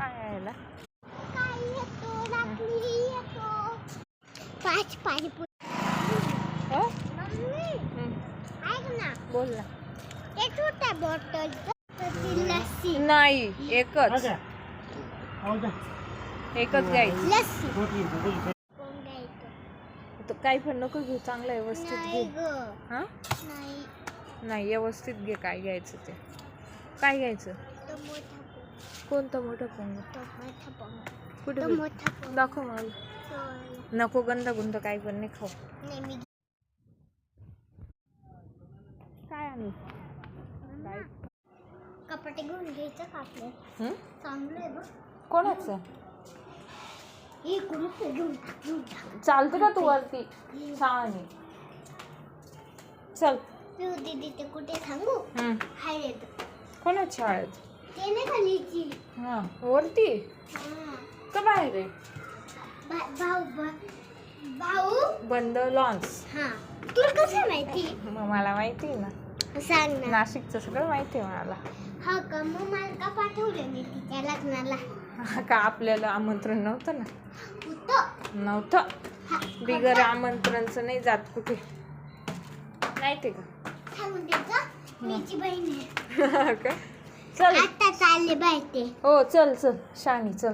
काय यायला पाच पाणीपुरी हो ऐक ना बोल ना ते छोट्या बॉटल लस्सी नाही एकच घ्यायची लस्सी तर काही पण नको घेऊ चांगलं व्यवस्थित घे हा नाही नाही व्यवस्थित घे काय घ्यायचं ते काय घ्यायचं कोणतं मोठं पोंग कुठे भेट? दाखव मला नको गंध गुंद काही पण नाही खाऊ काय आणू कपडे घेऊन घ्यायचं का आपलं चांगलं आहे बघ कोणाचं हे कुठे घेऊन चालते का तू वरती छान आहे चल तू दीदी ते कुठे सांगू हाय येत कोणाच्या शाळेत ते नाही खालीची हा वरती का बाहेर आहे भाऊ बंद लॉन्स हा तुला कसं माहिती मग मला माहिती आहे ना सांग ना नाशिकचं सगळं माहिती आहे मला हा का मग मला का पाठवलं मी तिच्या लग्नाला का आपल्याला आमंत्रण नव्हतं ना होतं नव्हतं बिगर आमंत्रणचं नाही जात कुठे माहिती का सांगून द्यायचं मीची बहीण आहे का चल आता चालले बाय ते हो चल चल शानी चल